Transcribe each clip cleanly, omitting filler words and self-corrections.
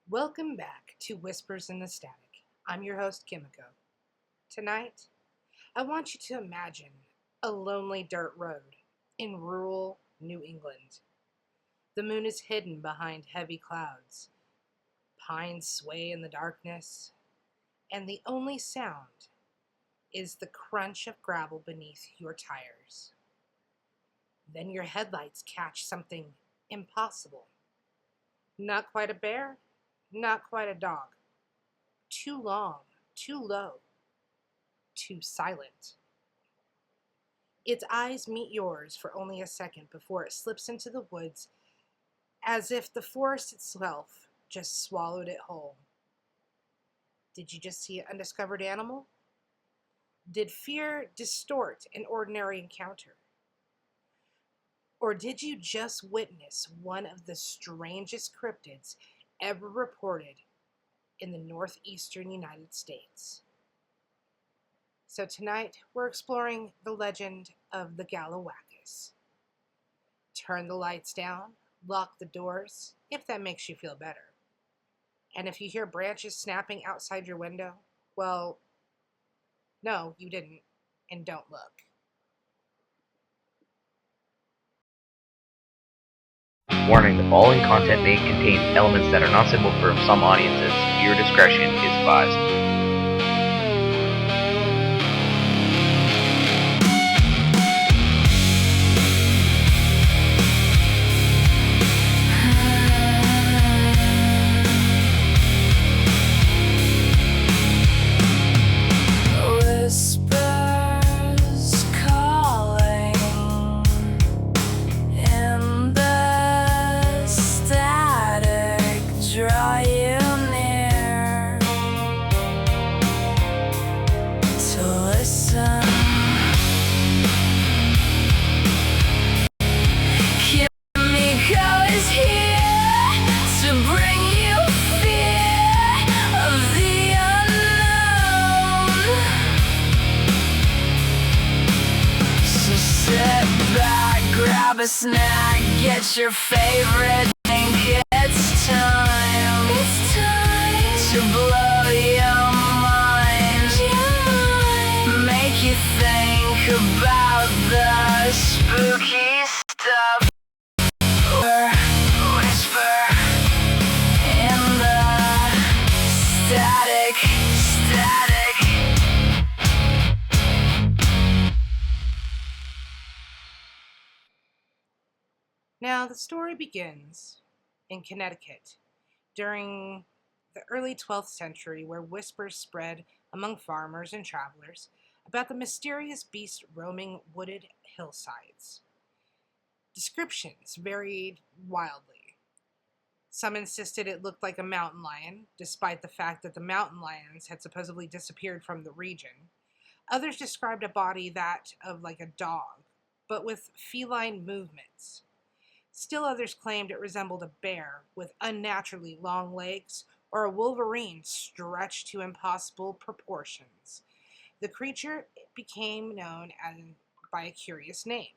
Welcome back to Whispers in the Static. I'm your host, Kimiko. Tonight, I want you to imagine a lonely dirt road in rural New England. The moon is hidden behind heavy clouds. Pines sway in the darkness, and the only sound is the crunch of gravel beneath your tires. Then your headlights catch something impossible. Not quite a bear, not quite a dog. Too long, too low, too silent. Its eyes meet yours for only a second before it slips into the woods as if the forest itself just swallowed it whole. Did you just see an undiscovered animal? Did fear distort an ordinary encounter? Or did you just witness one of the strangest cryptids ever reported in the northeastern United States? So tonight, we're exploring the legend of the Galawackus. Turn the lights down, lock the doors, if that makes you feel better. And if you hear branches snapping outside your window, well, no, you didn't, and don't look. Warning, the following content may contain elements that are not suitable for some audiences. Viewer discretion is advised. Grab a snack, get your favorite drink. It's time to blow your mind. Make you think about the spooky stuff. Whisper in the static. Now, the story begins in Connecticut during the early 12th century, where whispers spread among farmers and travelers about the mysterious beast roaming wooded hillsides. Descriptions varied wildly. Some insisted it looked like a mountain lion, despite the fact that the mountain lions had supposedly disappeared from the region. Others described a body that of like a dog, but with feline movements. Still others claimed it resembled a bear with unnaturally long legs or a wolverine stretched to impossible proportions. The creature became known by a curious name,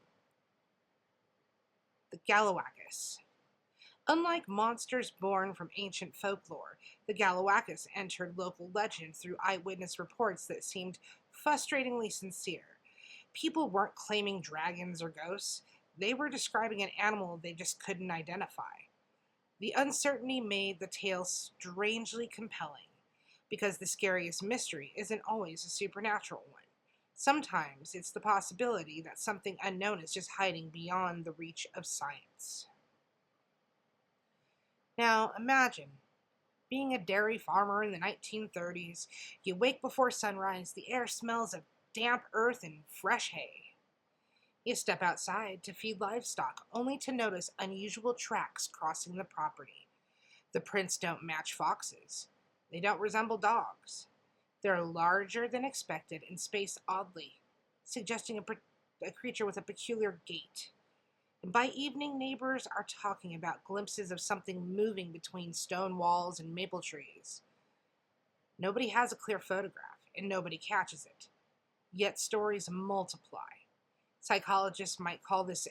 the Galawackus. Unlike monsters born from ancient folklore, the Galawackus entered local legend through eyewitness reports that seemed frustratingly sincere. People weren't claiming dragons or ghosts. They were describing an animal they just couldn't identify. The uncertainty made the tale strangely compelling, because the scariest mystery isn't always a supernatural one. Sometimes it's the possibility that something unknown is just hiding beyond the reach of science. Now, imagine being a dairy farmer in the 1930s. You wake before sunrise, the air smells of damp earth and fresh hay. You step outside to feed livestock, only to notice unusual tracks crossing the property. The prints don't match foxes. They don't resemble dogs. They're larger than expected and spaced oddly, suggesting a creature with a peculiar gait. And by evening, neighbors are talking about glimpses of something moving between stone walls and maple trees. Nobody has a clear photograph, and nobody catches it. Yet stories multiply. Psychologists might call this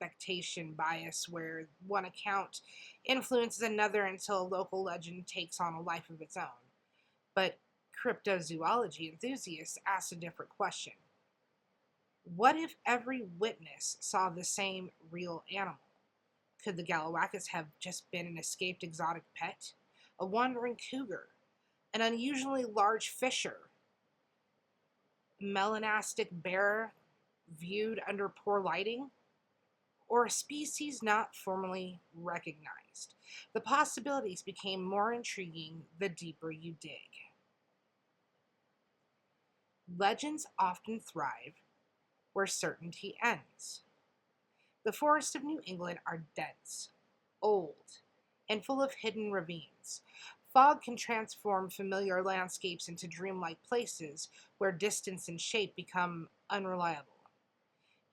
expectation bias where one account influences another until a local legend takes on a life of its own. But cryptozoology enthusiasts ask a different question. What if every witness saw the same real animal? Could the Galawackus have just been an escaped exotic pet? A wandering cougar? An unusually large fisher? Melanastic bear viewed under poor lighting? Or a species not formally recognized? The possibilities became more intriguing the deeper you dig. Legends often thrive where certainty ends. The forests of New England are dense, old, and full of hidden ravines. Fog can transform familiar landscapes into dreamlike places where distance and shape become unreliable.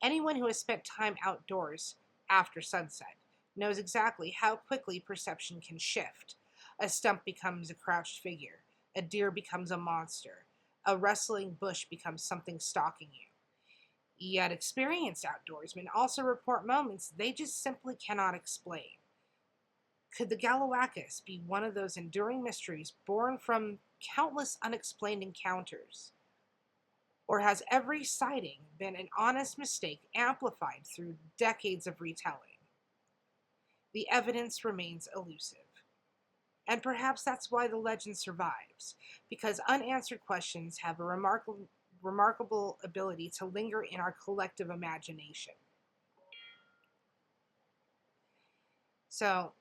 Anyone who has spent time outdoors after sunset knows exactly how quickly perception can shift. A stump becomes a crouched figure, a deer becomes a monster, a rustling bush becomes something stalking you. Yet experienced outdoorsmen also report moments they just simply cannot explain. Could the Galawackus be one of those enduring mysteries born from countless unexplained encounters? Or has every sighting been an honest mistake amplified through decades of retelling? The evidence remains elusive. And perhaps that's why the legend survives, because unanswered questions have a remarkable ability to linger in our collective imagination. So,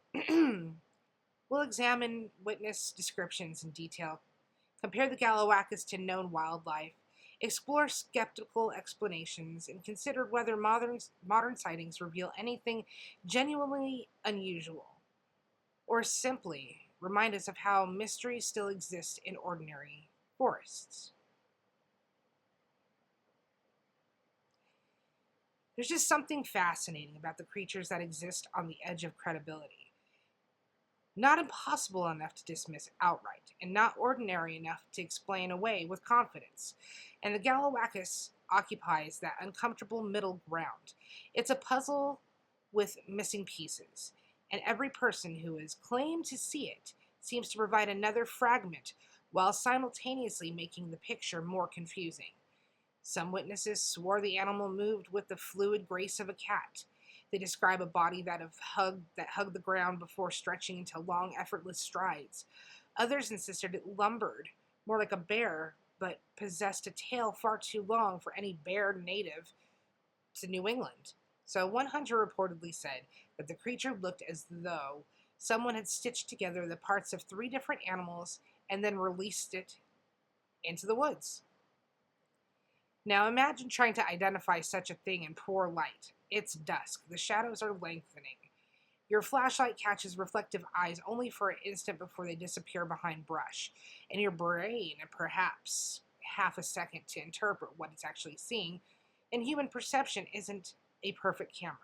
we'll examine witness descriptions in detail, compare the Galawackus to known wildlife, explore skeptical explanations, and consider whether modern sightings reveal anything genuinely unusual, or simply remind us of how mysteries still exist in ordinary forests. There's just something fascinating about the creatures that exist on the edge of credibility. Not impossible enough to dismiss outright, and not ordinary enough to explain away with confidence. And the Galawackus occupies that uncomfortable middle ground. It's a puzzle with missing pieces, and every person who has claimed to see it seems to provide another fragment while simultaneously making the picture more confusing. Some witnesses swore the animal moved with the fluid grace of a cat. They describe a body that hugged the ground before stretching into long, effortless strides. Others insisted it lumbered, more like a bear, but possessed a tail far too long for any bear native to New England. So one hunter reportedly said that the creature looked as though someone had stitched together the parts of 3 different animals and then released it into the woods. Now imagine trying to identify such a thing in poor light. It's dusk. The shadows are lengthening. Your flashlight catches reflective eyes only for an instant before they disappear behind brush, and your brain perhaps half a second to interpret what it's actually seeing, and human perception isn't a perfect camera.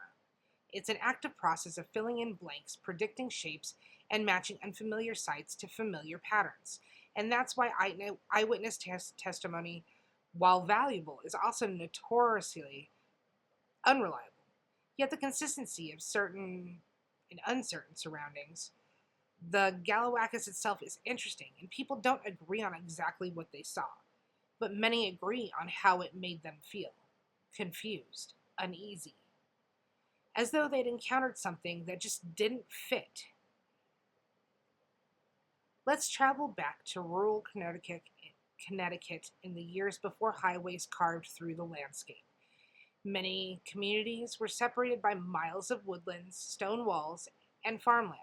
It's an active process of filling in blanks, predicting shapes, and matching unfamiliar sights to familiar patterns. And that's why eyewitness testimony, while valuable, is also notoriously unreliable. Yet the consistency of certain and uncertain surroundings, the Galawackus itself is interesting, and people don't agree on exactly what they saw, but many agree on how it made them feel: confused, uneasy, as though they'd encountered something that just didn't fit. Let's travel back to rural Connecticut in the years before highways carved through the landscape. Many communities were separated by miles of woodlands, stone walls, and farmland.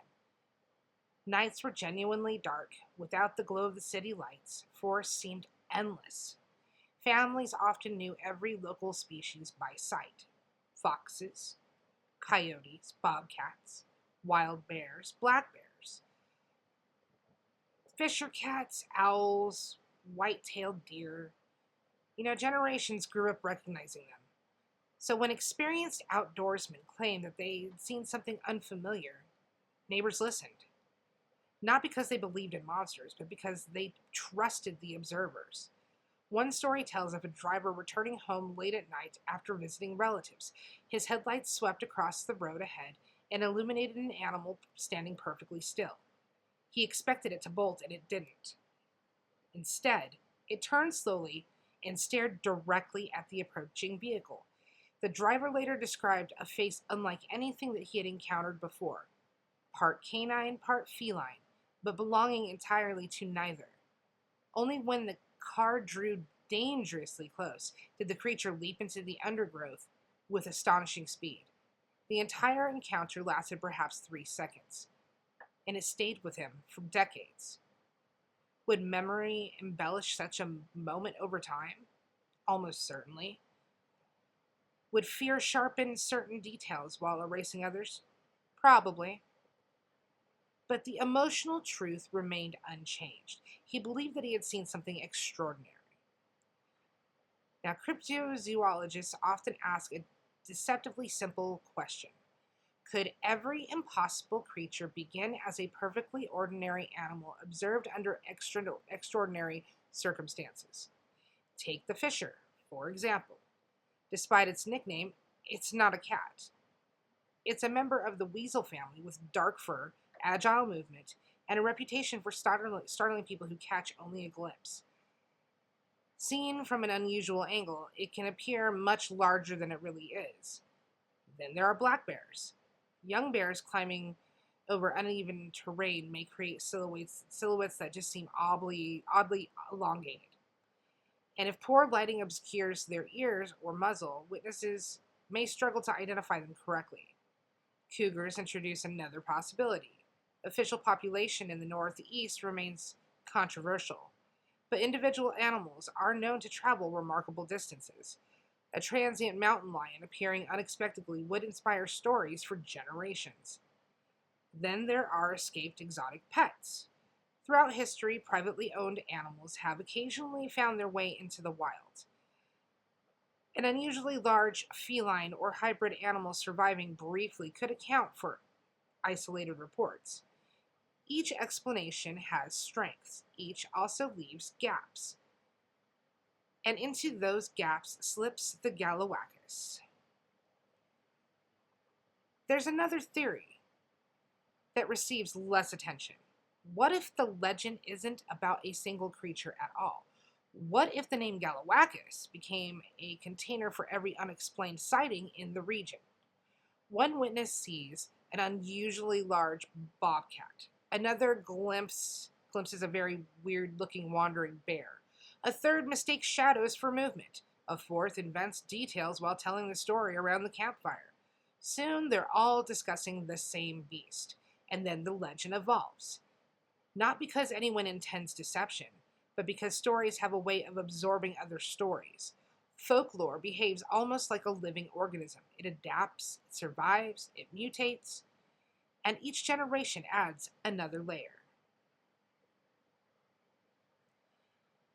Nights were genuinely dark. Without the glow of the city lights, forests seemed endless. Families often knew every local species by sight: foxes, coyotes, bobcats, wild bears, black bears, fisher cats, owls, white-tailed deer. Generations grew up recognizing them. So when experienced outdoorsmen claimed that they'd seen something unfamiliar, neighbors listened. Not because they believed in monsters, but because they trusted the observers. One story tells of a driver returning home late at night after visiting relatives. His headlights swept across the road ahead and illuminated an animal standing perfectly still. He expected it to bolt, and it didn't. Instead, it turned slowly and stared directly at the approaching vehicle. The driver later described a face unlike anything that he had encountered before, part canine, part feline, but belonging entirely to neither. Only when the car drew dangerously close did the creature leap into the undergrowth with astonishing speed. The entire encounter lasted perhaps 3 seconds, and it stayed with him for decades. Would memory embellish such a moment over time? Almost certainly. Would fear sharpen certain details while erasing others? Probably. But the emotional truth remained unchanged. He believed that he had seen something extraordinary. Now, cryptozoologists often ask a deceptively simple question. Could every impossible creature begin as a perfectly ordinary animal observed under extraordinary circumstances? Take the fisher, for example. Despite its nickname, it's not a cat. It's a member of the weasel family with dark fur, agile movement, and a reputation for startling people who catch only a glimpse. Seen from an unusual angle, it can appear much larger than it really is. Then there are black bears. Young bears climbing over uneven terrain may create silhouettes that just seem oddly elongated. And if poor lighting obscures their ears or muzzle, witnesses may struggle to identify them correctly. Cougars introduce another possibility. Official population in the Northeast remains controversial, but individual animals are known to travel remarkable distances. A transient mountain lion appearing unexpectedly would inspire stories for generations. Then there are escaped exotic pets. Throughout history, privately owned animals have occasionally found their way into the wild. An unusually large feline or hybrid animal surviving briefly could account for isolated reports. Each explanation has strengths. Each also leaves gaps. And into those gaps slips the Galawackus. There's another theory that receives less attention. What if the legend isn't about a single creature at all? What if the name Galawackus became a container for every unexplained sighting in the region? One witness sees an unusually large bobcat. Another glimpses a very weird-looking wandering bear. A third mistakes shadows for movement. A fourth invents details while telling the story around the campfire. Soon, they're all discussing the same beast, and then the legend evolves. Not because anyone intends deception, but because stories have a way of absorbing other stories. Folklore behaves almost like a living organism. It adapts, it survives, it mutates, and each generation adds another layer.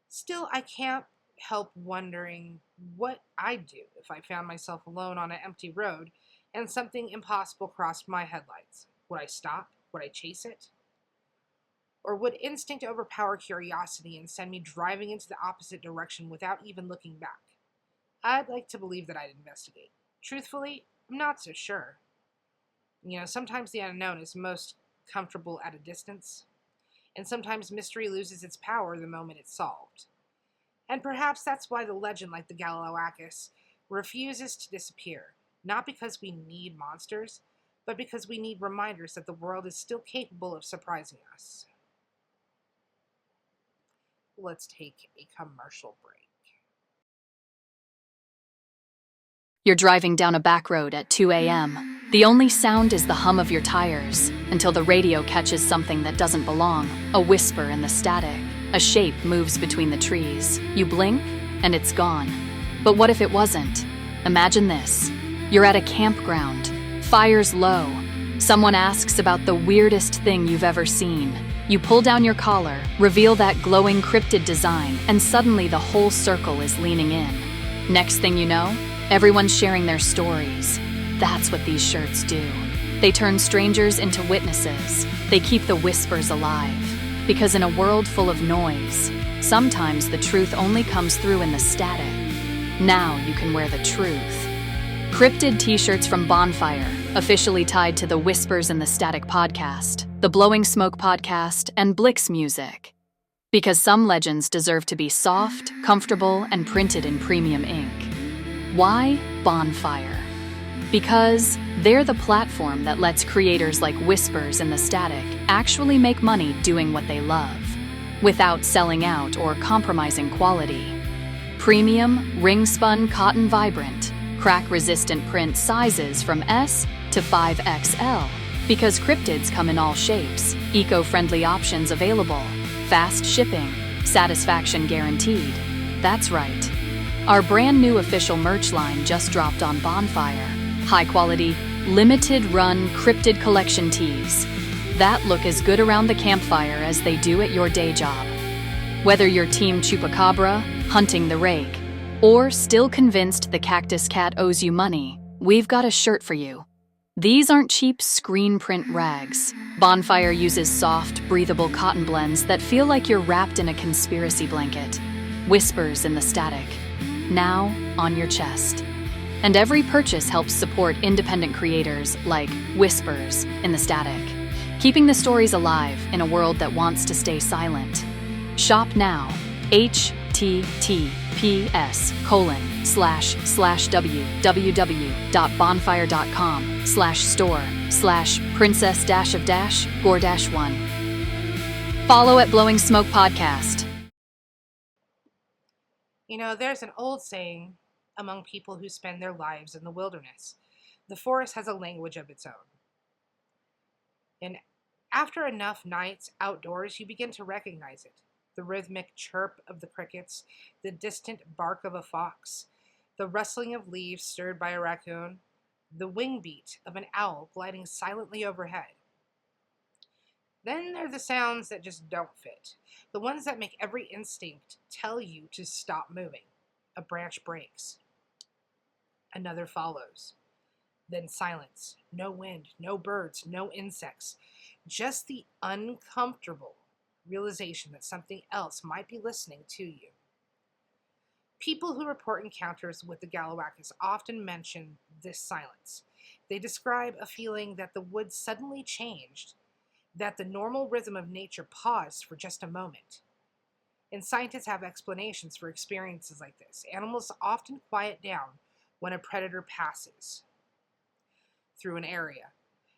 Still, I can't help wondering what I'd do if I found myself alone on an empty road and something impossible crossed my headlights. Would I stop? Would I chase it? Or would instinct overpower curiosity and send me driving into the opposite direction without even looking back? I'd like to believe that I'd investigate. Truthfully, I'm not so sure. Sometimes the unknown is most comfortable at a distance, and sometimes mystery loses its power the moment it's solved. And perhaps that's why the legend like the Galawackus refuses to disappear, not because we need monsters, but because we need reminders that the world is still capable of surprising us. Let's take a commercial break. You're driving down a back road at 2 a.m. The only sound is the hum of your tires, until the radio catches something that doesn't belong, a whisper in the static. A shape moves between the trees. You blink, and it's gone. But what if it wasn't? Imagine this. You're at a campground. Fire's low. Someone asks about the weirdest thing you've ever seen. You pull down your collar, reveal that glowing cryptid design, and suddenly the whole circle is leaning in. Next thing you know, everyone's sharing their stories. That's what these shirts do. They turn strangers into witnesses. They keep the whispers alive. Because in a world full of noise, sometimes the truth only comes through in the static. Now you can wear the truth. Cryptid t-shirts from Bonfire, officially tied to the Whispers in the Static podcast, the Blowing Smoke podcast, and Blix music. Because some legends deserve to be soft, comfortable, and printed in premium ink. Why Bonfire? Because they're the platform that lets creators like Whispers in the Static actually make money doing what they love, without selling out or compromising quality. Premium, ring-spun cotton vibrant, crack-resistant print sizes from S to 5XL, because cryptids come in all shapes, eco-friendly options available, fast shipping, satisfaction guaranteed. That's right. Our brand new official merch line just dropped on Bonfire. High-quality, limited-run cryptid collection tees that look as good around the campfire as they do at your day job. Whether you're Team Chupacabra, hunting the rake, or still convinced the cactus cat owes you money, we've got a shirt for you. These aren't cheap screen print rags. Bonfire uses soft, breathable cotton blends that feel like you're wrapped in a conspiracy blanket. Whispers in the Static, now on your chest. And every purchase helps support independent creators like Whispers in the Static, keeping the stories alive in a world that wants to stay silent. Shop now, https://www.bonfire.com/store/princess-of-gore-1. Follow at Blowing Smoke Podcast. You know, there's an old saying among people who spend their lives in the wilderness: the forest has a language of its own. And after enough nights outdoors, you begin to recognize it. The rhythmic chirp of the crickets, the distant bark of a fox, the rustling of leaves stirred by a raccoon, the wing beat of an owl gliding silently overhead. Then there are the sounds that just don't fit, the ones that make every instinct tell you to stop moving. A branch breaks. Another follows. Then silence. No wind, no birds, no insects. Just the uncomfortable realization that something else might be listening to you. People who report encounters with the Galawackus often mention this silence. They describe a feeling that the woods suddenly changed, that the normal rhythm of nature paused for just a moment. And scientists have explanations for experiences like this. Animals often quiet down when a predator passes through an area.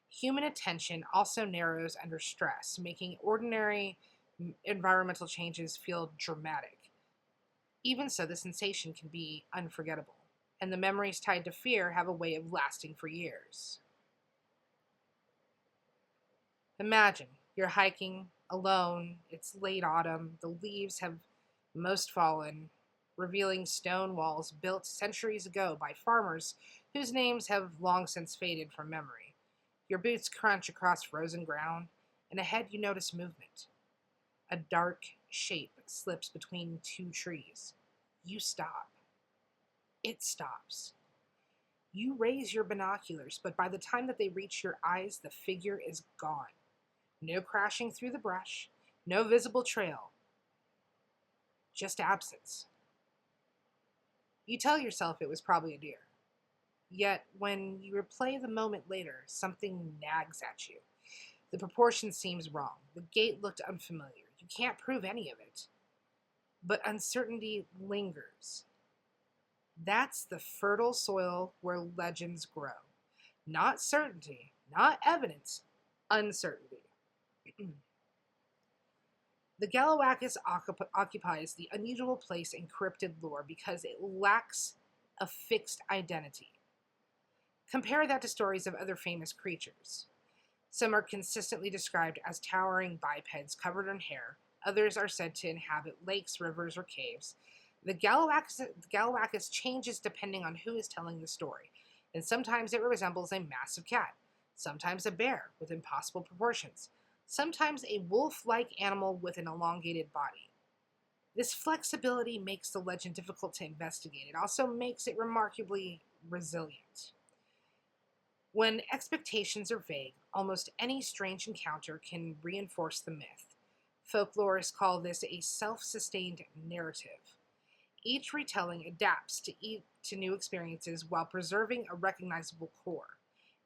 Human attention also narrows under stress, making ordinary environmental changes feel dramatic. Even so, the sensation can be unforgettable, and the memories tied to fear have a way of lasting for years. Imagine you're hiking alone, it's late autumn, the leaves have most fallen, revealing stone walls built centuries ago by farmers whose names have long since faded from memory. Your boots crunch across frozen ground, and ahead you notice movement. A dark shape slips between two trees. You stop. It stops. You raise your binoculars, but by the time that they reach your eyes, the figure is gone. No crashing through the brush, no visible trail, just absence. You tell yourself it was probably a deer. Yet, when you replay the moment later, something nags at you. The proportion seems wrong. The gait looked unfamiliar. You can't prove any of it. But uncertainty lingers. That's the fertile soil where legends grow. Not certainty, not evidence, uncertainty. The Galawackus occupies the unusual place in cryptid lore because it lacks a fixed identity. Compare that to stories of other famous creatures. Some are consistently described as towering bipeds covered in hair. Others are said to inhabit lakes, rivers, or caves. The Galawackus changes depending on who is telling the story, and sometimes it resembles a massive cat, sometimes a bear with impossible proportions, sometimes a wolf-like animal with an elongated body. This flexibility makes the legend difficult to investigate. It also makes it remarkably resilient. When expectations are vague, almost any strange encounter can reinforce the myth. Folklorists call this a self-sustained narrative. Each retelling adapts to new experiences while preserving a recognizable core.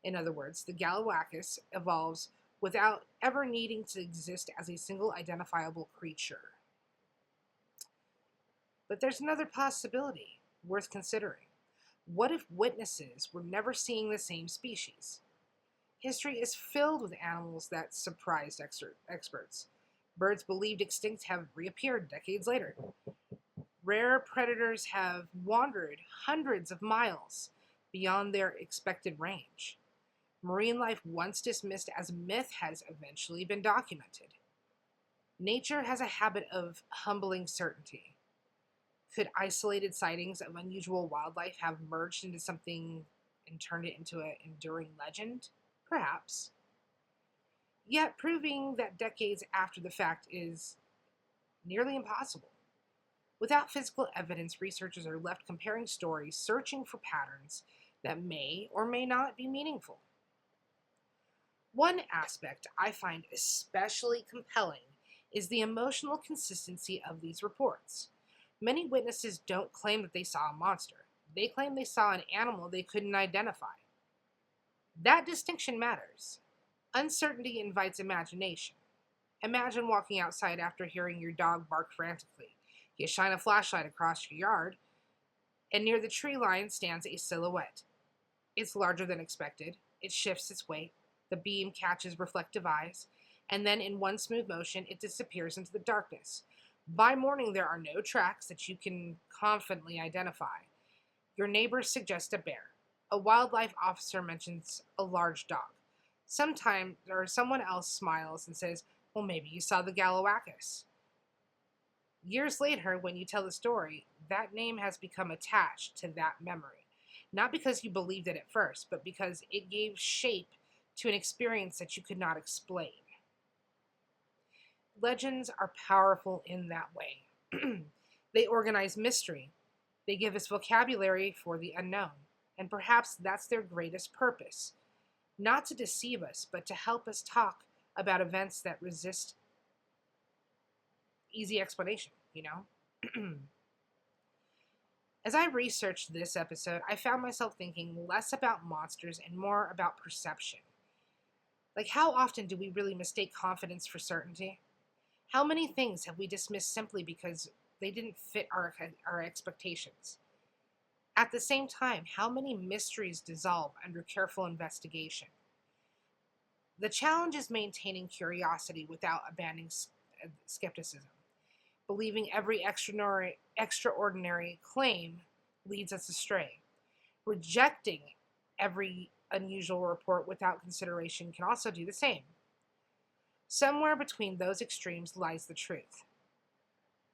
In other words, the Galawackus evolves without ever needing to exist as a single identifiable creature. But there's another possibility worth considering. What if witnesses were never seeing the same species? History is filled with animals that surprised experts. Birds believed extinct have reappeared decades later. Rare predators have wandered hundreds of miles beyond their expected range. Marine life once dismissed as myth has eventually been documented. Nature has a habit of humbling certainty. Could isolated sightings of unusual wildlife have merged into something and turned it into an enduring legend? Perhaps. Yet proving that decades after the fact is nearly impossible. Without physical evidence, researchers are left comparing stories, searching for patterns that may or may not be meaningful. One aspect I find especially compelling is the emotional consistency of these reports. Many witnesses don't claim that they saw a monster. They claim they saw an animal they couldn't identify. That distinction matters. Uncertainty invites imagination. Imagine walking outside after hearing your dog bark frantically. You shine a flashlight across your yard, and near the tree line stands a silhouette. It's larger than expected. It shifts its weight. The beam catches reflective eyes, and then in one smooth motion, it disappears into the darkness. By morning, there are no tracks that you can confidently identify. Your neighbors suggest a bear. A wildlife officer mentions a large dog. Sometime, or someone else smiles and says, well, maybe you saw the Galawackus. Years later, when you tell the story, that name has become attached to that memory. Not because you believed it at first, but because it gave shape to an experience that you could not explain. Legends are powerful in that way. They organize mystery. They give us vocabulary for the unknown. And perhaps that's their greatest purpose. Not to deceive us, but to help us talk about events that resist easy explanation, As I researched this episode, I found myself thinking less about monsters and more about perception. Like, how often do we really mistake confidence for certainty? How many things have we dismissed simply because they didn't fit our expectations? At the same time, how many mysteries dissolve under careful investigation? The challenge is maintaining curiosity without abandoning skepticism. Believing every extraordinary claim leads us astray. Rejecting every unusual report without consideration can also do the same. Somewhere between those extremes lies the truth.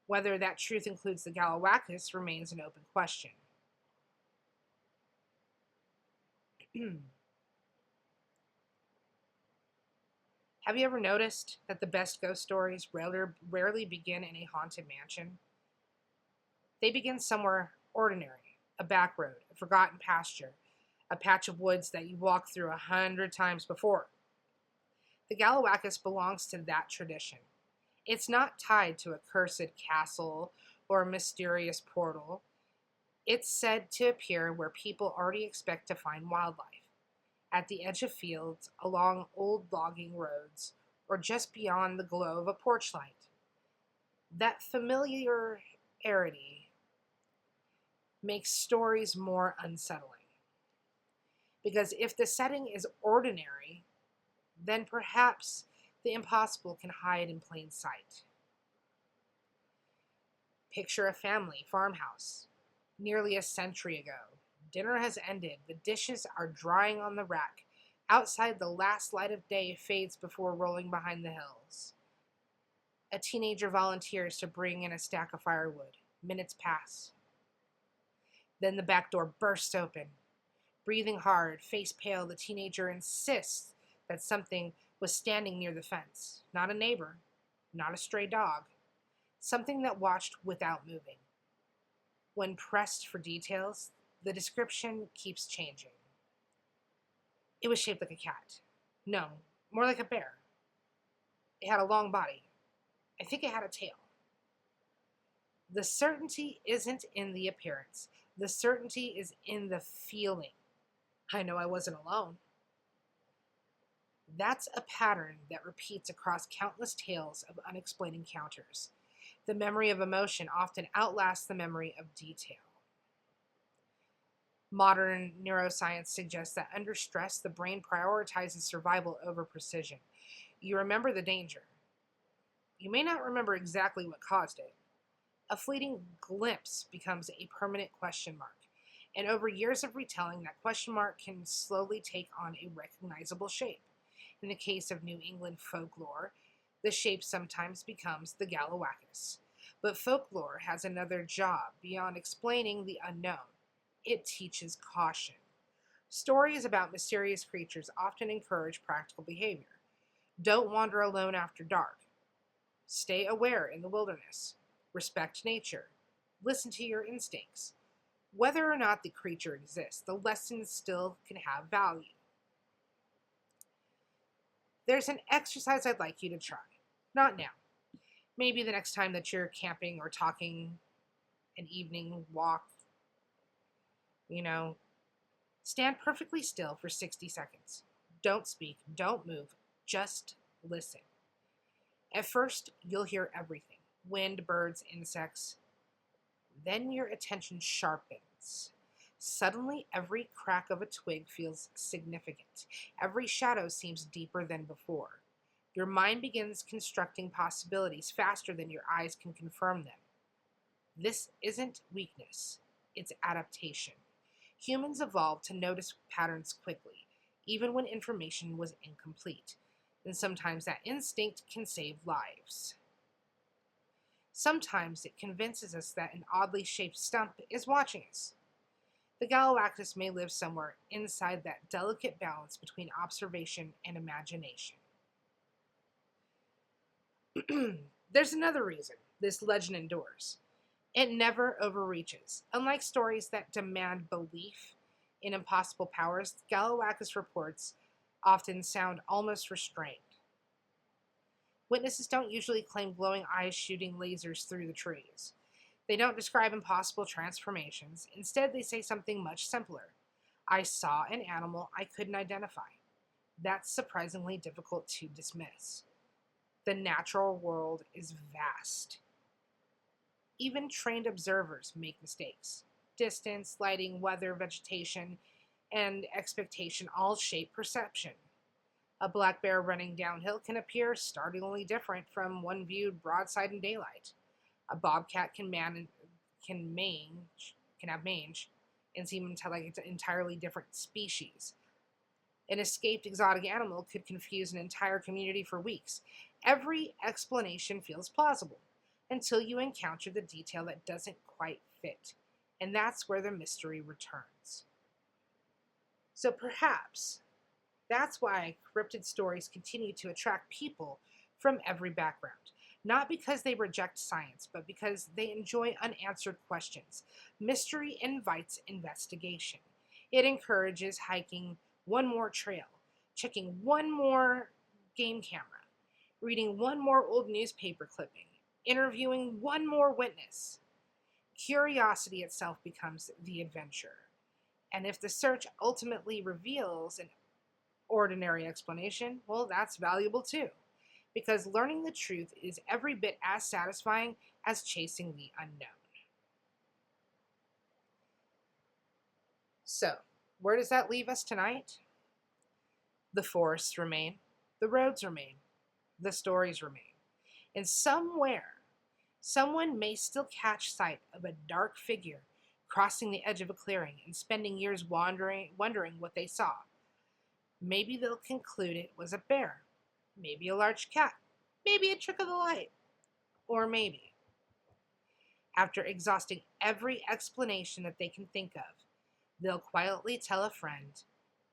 Whether that truth includes the Galawackus remains an open question. Have you ever noticed that the best ghost stories rarely begin in a haunted mansion? They begin somewhere ordinary, a back road, a forgotten pasture, a patch of woods that you walked through 100 times before. The Galawackus belongs to that tradition. It's not tied to a cursed castle or a mysterious portal. It's said to appear where people already expect to find wildlife. At the edge of fields, along old logging roads, or just beyond the glow of a porch light. That familiarity makes stories more unsettling. Because if the setting is ordinary, then perhaps the impossible can hide in plain sight. Picture a family farmhouse. Nearly a century ago, dinner has ended. The dishes are drying on the rack. Outside, the last light of day fades before rolling behind the hills. A teenager volunteers to bring in a stack of firewood. Minutes pass. Then the back door bursts open. Breathing hard, face pale, the teenager insists that something was standing near the fence. Not a neighbor, not a stray dog. Something that watched without moving. When pressed for details, the description keeps changing. It was shaped like a cat. No, more like a bear. It had a long body I think it had a tail. The certainty isn't in the appearance. The certainty is in the feeling. I know I wasn't alone. That's a pattern that repeats across countless tales of unexplained encounters. The memory of emotion often outlasts the memory of detail. Modern neuroscience suggests that under stress, the brain prioritizes survival over precision. You remember the danger. You may not remember exactly what caused it. A fleeting glimpse becomes a permanent question mark. And over years of retelling, that question mark can slowly take on a recognizable shape. In the case of New England folklore, the shape sometimes becomes the Galawackus. But folklore has another job beyond explaining the unknown. It teaches caution. Stories about mysterious creatures often encourage practical behavior. Don't wander alone after dark. Stay aware in the wilderness. Respect nature. Listen to your instincts. Whether or not the creature exists, the lessons still can have value. There's an exercise I'd like you to try. Not now. Maybe the next time that you're camping or talking an evening walk. Stand perfectly still for 60 seconds. Don't speak, don't move, just listen. At first, you'll hear everything. Wind, birds, insects. Then your attention sharpens. Suddenly, every crack of a twig feels significant. Every shadow seems deeper than before. Your mind begins constructing possibilities faster than your eyes can confirm them. This isn't weakness, it's adaptation. Humans evolved to notice patterns quickly, even when information was incomplete. And sometimes that instinct can save lives. Sometimes it convinces us that an oddly shaped stump is watching us. The Galawackus may live somewhere inside that delicate balance between observation and imagination. There's another reason this legend endures. It never overreaches. Unlike stories that demand belief in impossible powers, Galawackus reports often sound almost restrained. Witnesses don't usually claim glowing eyes shooting lasers through the trees. They don't describe impossible transformations. Instead, they say something much simpler. I saw an animal I couldn't identify. That's surprisingly difficult to dismiss. The natural world is vast. Even trained observers make mistakes. Distance, lighting, weather, vegetation, and expectation all shape perception. A black bear running downhill can appear startlingly different from one viewed broadside in daylight. A bobcat can have mange and seem like it's an entirely different species. An escaped exotic animal could confuse an entire community for weeks. Every explanation feels plausible until you encounter the detail that doesn't quite fit. And that's where the mystery returns. So perhaps that's why cryptid stories continue to attract people from every background. Not because they reject science, but because they enjoy unanswered questions. Mystery invites investigation. It encourages hiking one more trail, checking one more game camera, reading one more old newspaper clipping, interviewing one more witness. Curiosity itself becomes the adventure. And if the search ultimately reveals an ordinary explanation, well, that's valuable too. Because learning the truth is every bit as satisfying as chasing the unknown. So, where does that leave us tonight? The forests remain, the roads remain, the stories remain. And somewhere, someone may still catch sight of a dark figure crossing the edge of a clearing and spending years wondering what they saw. Maybe they'll conclude it was a bear, maybe a large cat, maybe a trick of the light, or maybe, after exhausting every explanation that they can think of, they'll quietly tell a friend,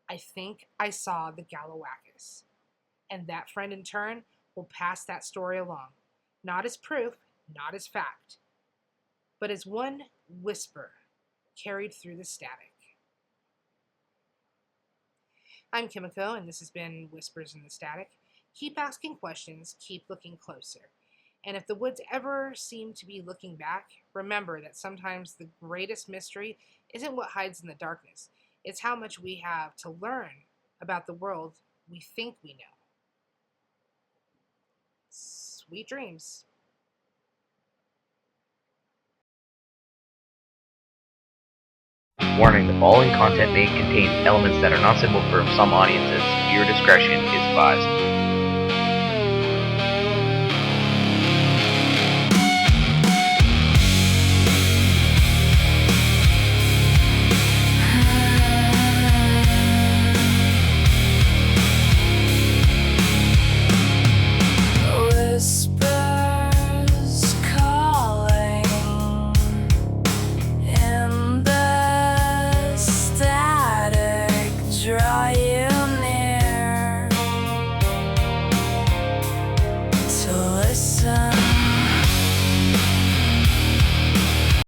I think I saw the Galawackus. And that friend in turn will pass that story along, not as proof, not as fact, but as one whisper carried through the static. I'm Kimiko, and this has been Whispers in the Static. Keep asking questions, keep looking closer. And if the woods ever seem to be looking back, remember that sometimes the greatest mystery isn't what hides in the darkness. It's how much we have to learn about the world we think we know. Sweet dreams. Warning, the following content may contain elements that are not suitable for some audiences. Viewer discretion is advised.